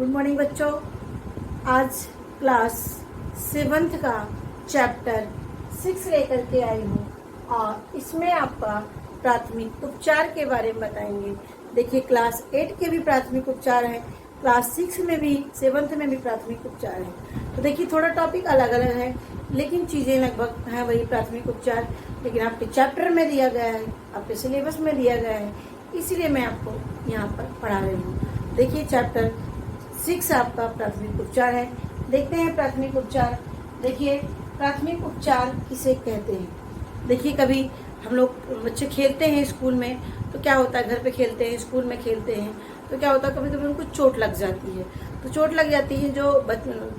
Good morning बच्चों। आज class 7th का चैप्टर 6 लेकर के आई हूँ और इसमें आपका प्राथमिक उपचार के बारे में बताएंगे। देखिए, क्लास 8 के भी प्राथमिक उपचार है, क्लास 6 में भी 7th में भी प्राथमिक उपचार है। तो देखिए, थोड़ा टॉपिक अलग अलग है लेकिन चीज़ें लगभग हैं वही प्राथमिक उपचार, लेकिन आपके चैप्टर में दिया गया है, आपके सिलेबस में दिया गया है, इसीलिए मैं आपको यहाँ पर पढ़ा रही हूँ। देखिए, चैप्टर 6 आपका प्राथमिक उपचार है। देखते हैं प्राथमिक उपचार। देखिए, प्राथमिक उपचार किसे कहते हैं। देखिए, कभी हम लोग बच्चे खेलते हैं स्कूल में, तो क्या होता है, घर पे खेलते हैं, स्कूल में खेलते हैं, तो क्या होता है, कभी कभी उनको चोट लग जाती है। तो चोट लग जाती है, जो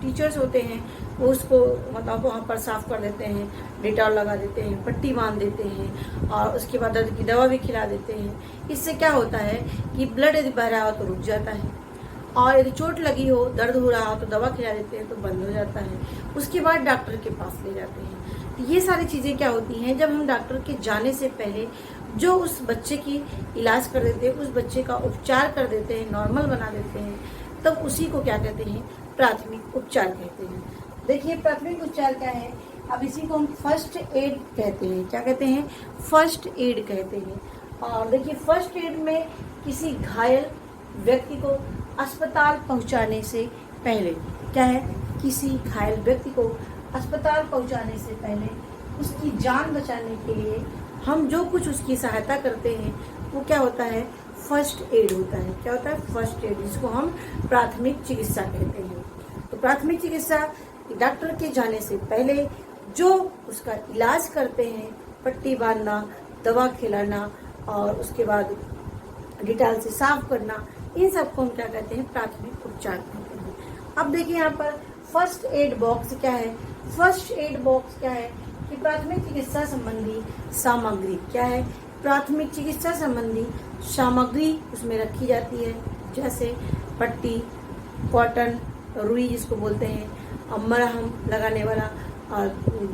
टीचर्स होते हैं वो उसको मतलब वहाँ पर साफ कर देते हैं, डेटॉल लगा देते हैं, पट्टी बांध देते हैं और उसके बाद दर्द की दवा भी खिला देते हैं। इससे क्या होता है कि ब्लड यदि बह रहा हो तो रुक जाता है, और यदि चोट लगी हो, दर्द हो रहा हो तो दवा खिला देते हैं तो बंद हो जाता है। उसके बाद डॉक्टर के पास ले जाते हैं। तो ये सारी चीज़ें क्या होती हैं, जब हम डॉक्टर के जाने से पहले जो उस बच्चे की इलाज कर देते हैं, उस बच्चे का उपचार कर देते हैं, नॉर्मल बना देते हैं, तब उसी को क्या कहते हैं, प्राथमिक उपचार कहते हैं। देखिए, प्राथमिक उपचार क्या है, अब इसी को हम फर्स्ट एड कहते हैं। क्या कहते हैं, फर्स्ट एड कहते हैं। और देखिए, फर्स्ट एड में किसी घायल व्यक्ति को अस्पताल पहुंचाने से पहले क्या है, किसी घायल व्यक्ति को अस्पताल पहुंचाने से पहले उसकी जान बचाने के लिए हम जो कुछ उसकी सहायता करते हैं वो क्या होता है, फर्स्ट एड होता है। क्या होता है, फर्स्ट एड, जिसको हम प्राथमिक चिकित्सा कहते हैं। तो प्राथमिक चिकित्सा डॉक्टर के जाने से पहले जो उसका इलाज करते हैं, पट्टी बांधना, दवा खिलाना और उसके बाद डिटॉल से साफ करना, इन सबको हम क्या कहते हैं, प्राथमिक उपचार कहते हैं। अब देखिए, यहाँ पर फर्स्ट एड बॉक्स क्या है। फर्स्ट एड बॉक्स क्या है कि प्राथमिक चिकित्सा संबंधी सामग्री क्या है, प्राथमिक चिकित्सा संबंधी सामग्री उसमें रखी जाती है, जैसे पट्टी, कॉटन, रुई जिसको बोलते हैं, मरहम लगाने वाला,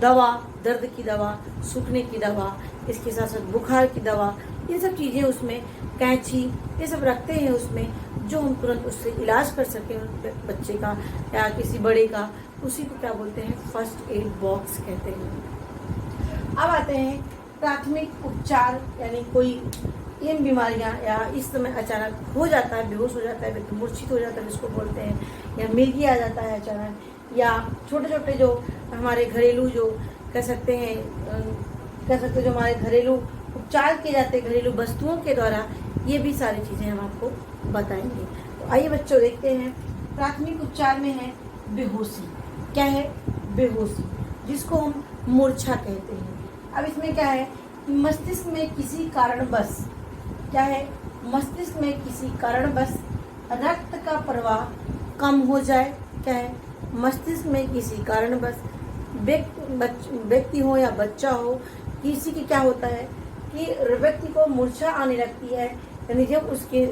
दवा, दर्द की दवा, सूखने की दवा, इसके साथ साथ बुखार की दवा, इन सब चीज़ें उसमें, कैंची, ये सब रखते हैं उसमें, जो हम तुरंत उससे इलाज कर सकें बच्चे का या किसी बड़े का। उसी को क्या बोलते हैं, फर्स्ट एड बॉक्स कहते हैं। अब आते हैं प्राथमिक उपचार, यानी कोई इन बीमारियां या इस समय अचानक हो जाता है, बेहोश हो जाता है, व्यक्ति मूर्छित हो जाता है जिसको बोलते हैं, या मिर्गी आ जाता है अचानक, या छोटे छोटे जो हमारे घरेलू जो कह सकते हैं जो हमारे घरेलू उपचार किए जाते हैं घरेलू वस्तुओं के द्वारा, ये भी सारी चीज़ें हम आपको बताएंगे। तो आइए बच्चों, देखते हैं प्राथमिक उपचार में है बेहोशी। क्या है, बेहोशी, जिसको हम मूर्छा कहते हैं। अब इसमें क्या है कि मस्तिष्क में किसी कारणवश, क्या है, मस्तिष्क में किसी कारणवश रक्त का प्रवाह कम हो जाए। क्या है, मस्तिष्क में किसी कारणवश व्यक्ति हो या बच्चा हो, किसी की क्या होता है कि व्यक्ति को मूर्छा आने लगती है, यानी जब उसके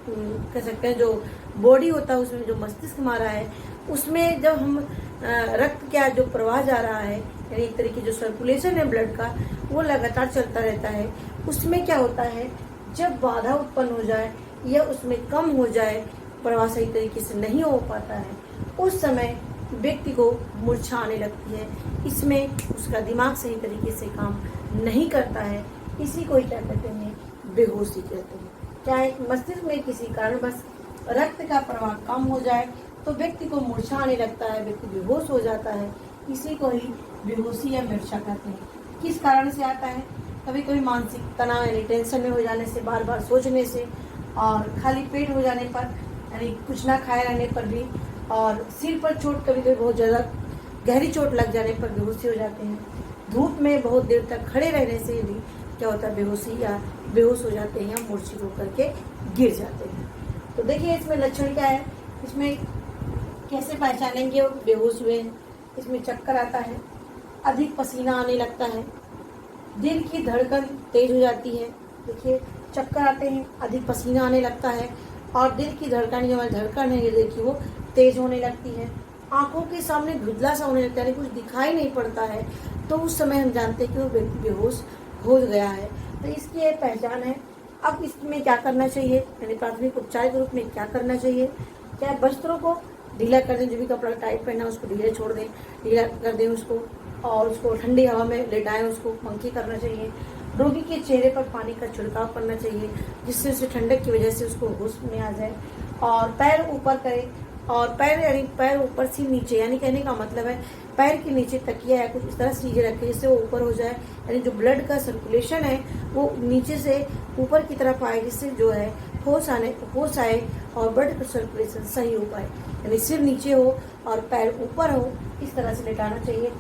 कह सकते हैं जो बॉडी होता है उसमें जो मस्तिष्क हमारा है, उसमें जब हम रक्त क्या जो प्रवाह जा रहा है, यानी एक तरीके जो सर्कुलेशन है ब्लड का, वो लगातार चलता रहता है। उसमें क्या होता है, जब बाधा उत्पन्न हो जाए या उसमें कम हो जाए, प्रवाह सही तरीके से नहीं हो पाता है, उस समय व्यक्ति को मूर्छा आने लगती है। इसमें उसका दिमाग सही तरीके से काम नहीं करता है, इसी को ही क्या कहते हैं, बेहोशी कहते हैं। क्या है, मस्तिष्क में किसी कारणवश रक्त का प्रवाह कम हो जाए तो व्यक्ति को मूर्छा आने लगता है, व्यक्ति बेहोश हो जाता है, इसी को ही बेहोशी या मूर्छा कहते हैं। किस कारण से आता है, कभी कभी मानसिक तनाव यानी टेंशन में हो जाने से, बार बार सोचने से, और खाली पेट हो जाने पर, यानी कुछ ना खाए रहने पर भी, और सिर पर चोट, कभी कभी बहुत ज़्यादा गहरी चोट लग जाने पर बेहोशी हो जाते हैं। धूप में बहुत देर तक खड़े रहने से भी क्या होता है, बेहोशी या बेहोश हो जाते हैं, या मूर्छित होकर के गिर जाते हैं। तो देखिए, इसमें लक्षण क्या है, इसमें कैसे पहचानेंगे वो बेहोश हुए हैं। इसमें चक्कर आता है, अधिक पसीना आने लगता है, दिल की धड़कन तेज हो जाती है। देखिए, चक्कर आते हैं, अधिक पसीना आने लगता है, और दिल की धड़कन, जो हमारी धड़कन है, ये देखिए वो तेज होने लगती है। आंखों के सामने धुंधला सा होने लगता है, कुछ दिखाई नहीं पड़ता है, तो उस समय हम जानते हैं कि वो व्यक्ति बेहोश हो गया है। तो इसकी एक पहचान है। अब इसमें क्या करना चाहिए, यानी प्राथमिक उपचार के रूप में क्या करना चाहिए। क्या है, वस्त्रों को ढीला कर दें, जो भी कपड़ा टाइट पहना है उसको ढीला छोड़ दें, ढीला कर दें उसको, और उसको ठंडी हवा में लेटाएं, उसको पंखी करना चाहिए। रोगी के चेहरे पर पानी का छिड़काव करना चाहिए, जिससे उसे ठंडक की वजह से उसको होश में आ जाए। और पैर ऊपर करें, और पैर यानी पैर ऊपर से नीचे, यानी कहने का मतलब है पैर के नीचे तकिया या कुछ इस तरह से चीजें रखें जिससे वो ऊपर हो जाए, यानी जो ब्लड का सर्कुलेशन है वो नीचे से ऊपर की तरफ आए, जिससे जो है होश आए और ब्लड का सर्कुलेशन सही हो पाए। यानी सिर नीचे हो और पैर ऊपर हो, इस तरह से लेटाना चाहिए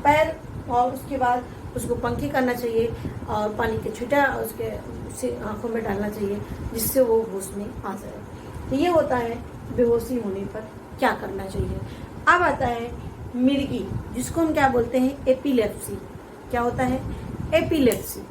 पैर। और उसके बाद उसको पंखी करना चाहिए और पानी के छींटा उसके आंखों में डालना चाहिए, जिससे वो होश में आ जाए। तो ये होता है बेहोशी होने पर क्या करना चाहिए। अब आता है मिर्गी, जिसको हम क्या बोलते हैं, एपिलेप्सी। क्या होता है, एपिलेप्सी।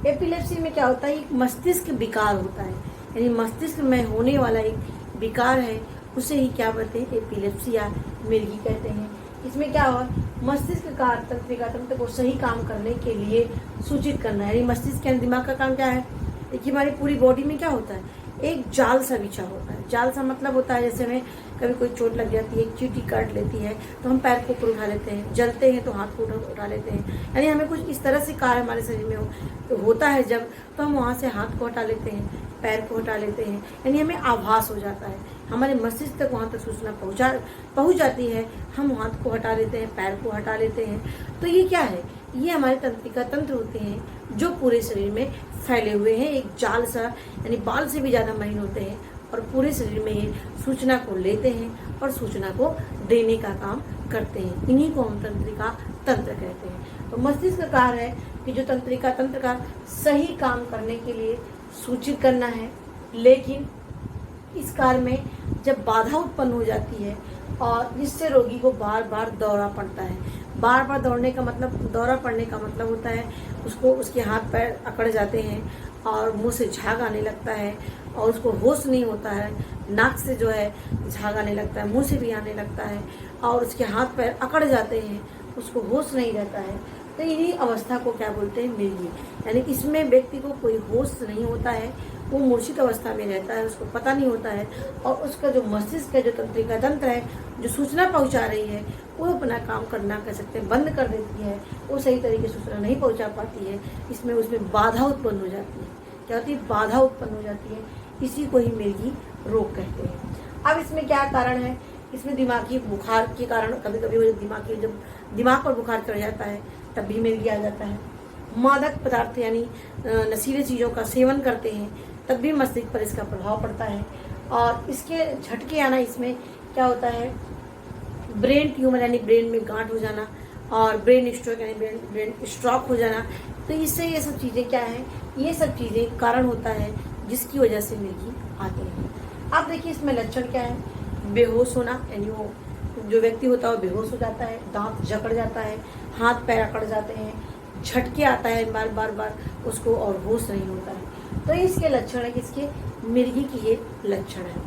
एपिलेप्सी में क्या होता है, एक मस्तिष्क विकार होता है, यानी मस्तिष्क में होने वाला एक विकार है, उसे ही क्या बोलते हैं, एपिलेप्सी या मिर्गी कहते हैं। इसमें क्या हुआ, मस्तिष्क का तंत्रिका तंत्र को सही काम करने के लिए सूचित करना है। यानी मस्तिष्क के दिमाग का काम क्या है, देखिए हमारी पूरी बॉडी में क्या होता है, एक जाल सा बिछा होता है। जाल सा मतलब होता है जैसे हमें कभी कोई चोट लग जाती है, एक चींटी काट लेती है तो हम पैर को ऊपर उठा लेते हैं, जलते हैं तो हाथ को उठा लेते हैं, यानी हमें कुछ इस तरह से कार्य हमारे शरीर में होता है जब, तो हम वहाँ से हाथ को हटा लेते हैं, पैर को हटा लेते हैं, यानी हमें आभास हो जाता है, हमारे मस्तिष्क तक वहाँ तक सूचना पहुँच जाती है, हम हाथ को हटा लेते हैं, पैर को हटा लेते हैं। तो ये क्या है, ये हमारे तंत्रिका तंत्र होते हैं जो पूरे शरीर में फैले हुए हैं, एक जाल सा, यानी बाल से भी ज़्यादा महीन होते हैं, और पूरे शरीर में ये सूचना को लेते हैं और सूचना को देने का काम करते हैं। इन्हीं को हम तंत्रिका तंत्र कहते हैं। तो मस्तिष्क का कार्य है कि जो तंत्रिका तंत्र का सही काम करने के लिए सूचित करना है, लेकिन इस कार्य में जब बाधा उत्पन्न हो जाती है और जिससे रोगी को बार बार दौड़ा पड़ता है, बार बार दौड़ने का मतलब, दौरा पड़ने का मतलब होता है उसको, उसके हाथ पैर अकड़ जाते हैं और मुंह से झाग आने लगता है और उसको होश नहीं होता है, नाक से जो है झाग आने लगता है, मुंह से भी आने लगता है और उसके हाथ पैर अकड़ जाते हैं, उसको होश नहीं रहता है। तो इन्हीं अवस्था को क्या बोलते हैं, मिर्गी। यानी इसमें व्यक्ति को कोई होश नहीं होता है, वो मूर्छित अवस्था में रहता है, उसको पता नहीं होता है, और उसका जो मस्तिष्क है, जो तंत्रिका तंत्र है, जो सूचना पहुंचा रही है, वो अपना काम करना कह सकते हैं बंद कर देती है, वो सही तरीके से सूचना नहीं पहुंचा पाती है, इसमें उसमें बाधा उत्पन्न हो जाती है। क्या होती है, बाधा उत्पन्न हो जाती है, इसी को ही मिर्गी रोग कहते हैं। अब इसमें क्या कारण है, इसमें दिमागी बुखार के कारण कभी कभी जब दिमाग पर बुखार चढ़ जाता है तब भी मिर्गी आ जाता है। मादक पदार्थ यानी नशीली चीज़ों का सेवन करते हैं तब भी मस्तिष्क पर इसका प्रभाव पड़ता है। और इसके झटके आना, इसमें क्या होता है, ब्रेन ट्यूमर यानी ब्रेन में गांठ हो जाना, और ब्रेन स्ट्रोक यानी ब्रेन स्ट्रोक हो जाना। तो इससे ये सब चीज़ें क्या है, ये सब चीज़ें कारण होता है जिसकी वजह से मिर्गी आते हैं। अब देखिए इसमें लक्षण क्या है, बेहोश होना, यानी वो जो व्यक्ति होता है वो बेहोश हो जाता है, दांत जकड़ जाता है, हाथ पैर अकड़ जाते हैं, झटके आता है बार बार उसको, और होश नहीं होता है। तो इसके लक्षण है, किसके, मिर्गी की ये लक्षण है।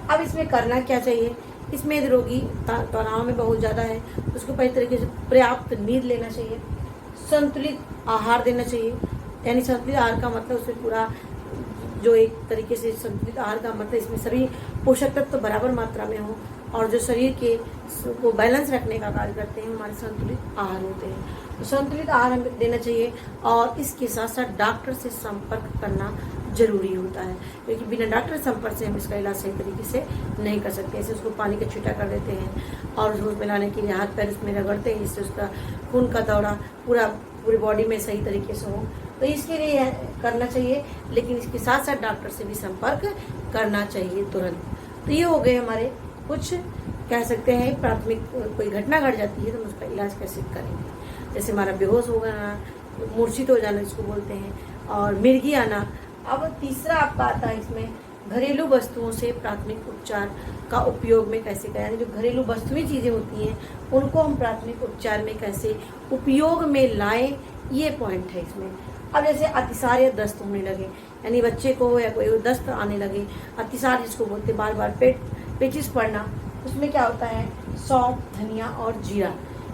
अब इसमें करना क्या चाहिए, इसमें यदि रोगी तनाव में बहुत ज़्यादा है तो उसको पहले तरीके से पर्याप्त नींद लेना चाहिए, संतुलित आहार देना चाहिए। यानी संतुलित आहार का मतलब उसमें पूरा जो एक तरीके से संतुलित आहार का मतलब इसमें सभी पोषक तत्व तो बराबर मात्रा में हो, और जो शरीर के को बैलेंस रखने का कार्य करते हैं हमारे संतुलित आहार होते हैं। तो संतुलित आहार हमें देना चाहिए, और इसके साथ साथ डॉक्टर से संपर्क करना जरूरी होता है, क्योंकि बिना डॉक्टर संपर्क से हम इसका इलाज सही तरीके से नहीं कर सकते। ऐसे उसको पानी का छींटा कर देते हैं और उसको मिलाने के लिए हाथ पैर उसमें रगड़ते हैं, जिससे उसका खून का दौरा पूरी बॉडी में सही तरीके से हो। तो इसके लिए करना चाहिए, लेकिन इसके साथ साथ डॉक्टर से भी संपर्क करना चाहिए तुरंत। तो ये हो गए हमारे कुछ, कह सकते हैं प्राथमिक, कोई घटना घट जाती है तो हम उसका इलाज कैसे करेंगे। जैसे हमारा बेहोश हो जाना, मूर्छित हो जाना जिसको बोलते हैं, और मिर्गी आना। अब तीसरा आपका आता है इसमें, घरेलू वस्तुओं से प्राथमिक उपचार का उपयोग में कैसे करें, यानी जो घरेलू वस्तुएं चीज़ें होती हैं उनको हम प्राथमिक उपचार में कैसे उपयोग में लाएं, ये पॉइंट है इसमें। अब जैसे अतिसार या दस्त होने लगे, यानी बच्चे को या कोई दस्त आने लगे, अतिसार जिसको बोलते हैं, बार बार पेचिस पड़ना, उसमें क्या होता है, सौंफ, धनिया और जीरा,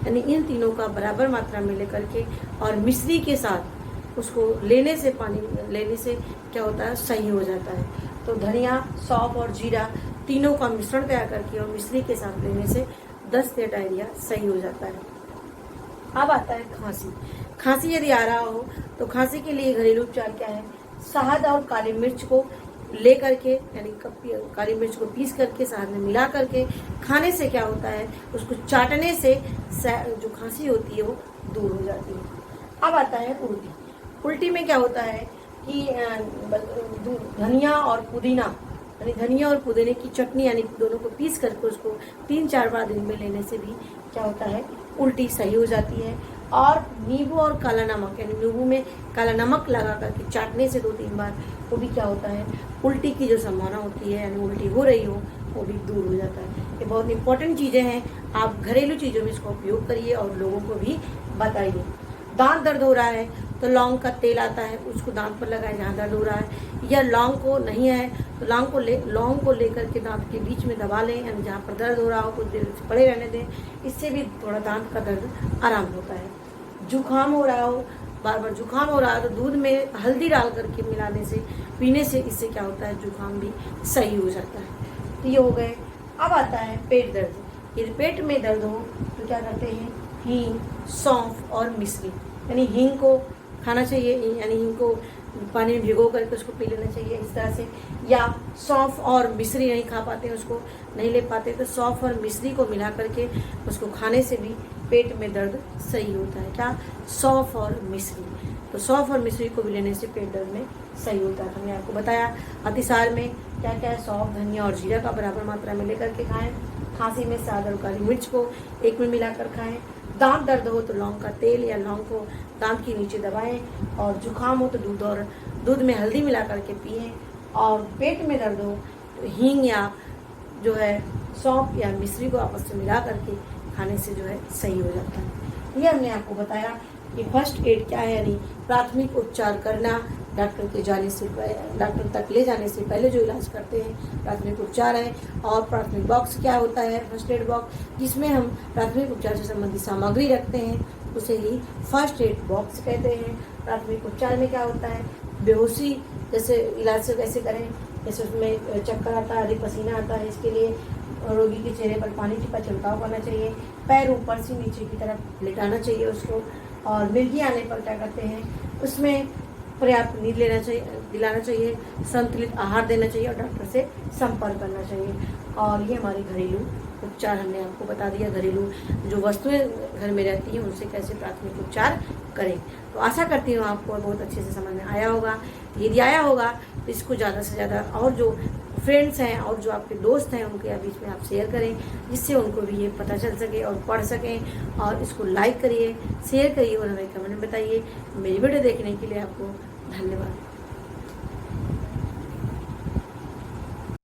यानी इन तीनों का बराबर मात्रा में लेकर के और मिश्री के साथ उसको लेने से, पानी लेने से क्या होता है, सही हो जाता है। तो धनिया, सौंफ और जीरा तीनों का मिश्रण तैयार करके और मिश्री के साथ लेने से दस्त या डायरिया सही हो जाता है। अब आता है खांसी। खांसी यदि आ रहा हो तो खांसी के लिए घरेलू उपचार क्या है? शहद और काली मिर्च को ले करके, यानी काली मिर्च को पीस करके शहद में मिला करके खाने से क्या होता है, उसको चाटने से जो खांसी होती है वो दूर हो जाती है। अब आता है उल्टी। उल्टी में क्या होता है कि धनिया और पुदीना, यानी धनिया और पुदीने की चटनी, यानी दोनों को पीस करके उसको 3-4 बार दिन में लेने से भी क्या होता है, उल्टी सही हो जाती है। और नींबू और काला नमक, यानी नींबू में काला नमक लगा करके चाटने से 2-3 बार वो भी क्या होता है, उल्टी की जो संभावना होती है, यानी उल्टी हो रही हो, वो भी दूर हो जाता है। ये बहुत इंपॉर्टेंट चीज़ें हैं, आप घरेलू चीज़ों में इसका उपयोग करिए और लोगों को भी बताइए। दांत दर्द हो रहा है तो लौंग का तेल आता है, उसको दांत पर लगाएं जहाँ दर्द हो रहा है, या लौंग को नहीं है तो लौंग को लेकर के दांत के बीच में दबा लें, यानी जहाँ पर दर्द हो रहा हो कुछ देर पड़े रहने दें, इससे भी थोड़ा दांत का दर्द आराम होता है। जुकाम हो रहा हो, बार बार जुकाम हो रहा है तो दूध में हल्दी डाल करके मिलाने से, पीने से, इससे क्या होता है, जुकाम भी सही हो जाता है। तो ये हो गए। अब आता है पेट दर्द। यदि पेट में दर्द हो तो क्या करते हैं, हींग, सौंफ और मिश्री, यानी हींग को खाना चाहिए, यानी हींग को पानी में भिगो करके उसको पी लेना चाहिए इस तरह से। या सौंफ और मिश्री नहीं खा पाते हैं, उसको नहीं ले पाते, तो सौंफ और मिश्री को मिला करके उसको खाने से भी पेट में दर्द सही होता है। क्या? सौंफ और मिश्री। तो सौंफ और मिश्री को भी लेने से पेट दर्द में सही होता है। हमने आपको बताया अतिसार में क्या क्या है, सौंफ, धनिया और जीरा का बराबर मात्रा में लेकर के खाएं। खांसी में शहद और काली मिर्च को एक में मिलाकर खाएं। दांत दर्द हो तो लौंग का तेल या लौंग को दांत के नीचे दबाएं, और जुकाम हो तो दूध में हल्दी मिला करके पिएं, और पेट में दर्द हो तो हींग या जो है सौंफ या मिश्री को आपस में मिला करके खाने से जो है सही हो जाता है। ये हमने आपको बताया कि फर्स्ट एड क्या है, यानी प्राथमिक उपचार करना। डॉक्टर तक ले जाने से पहले जो इलाज करते हैं प्राथमिक उपचार है। और प्राथमिक बॉक्स क्या होता है, फर्स्ट एड बॉक्स, जिसमें हम प्राथमिक उपचार से संबंधित सामग्री रखते हैं, उसे ही फर्स्ट एड बॉक्स कहते हैं। प्राथमिक उपचार में क्या होता है, बेहोशी जैसे इलाज से कैसे करें, जैसे उसमें चक्कर आता है, अधिक पसीना आता है, इसके लिए रोगी के चेहरे पर पानी टिपा छिड़काव करना चाहिए, पैर ऊपर से नीचे की तरफ लेटाना चाहिए उसको, और मिर्गी आने पर क्या करते हैं, उसमें पर्याप्त नींद दिलाना चाहिए, संतुलित आहार देना चाहिए और डॉक्टर से संपर्क करना चाहिए। और ये हमारे घरेलू उपचार हमने आपको बता दिया, घरेलू जो वस्तुएं घर में रहती हैं उनसे कैसे प्राथमिक उपचार करें। तो आशा करती हूँ आपको बहुत अच्छे से समझ में आया होगा। यदि आया होगा तो इसको ज़्यादा से ज़्यादा और जो फ्रेंड्स हैं और जो आपके दोस्त हैं उनके बीच में आप शेयर करें, जिससे उनको भी ये पता चल सके और पढ़ सकें। और इसको लाइक करिए, शेयर करिए और हमें कमेंट में बताइए। मेरी वीडियो देखने के लिए आपको धन्यवाद।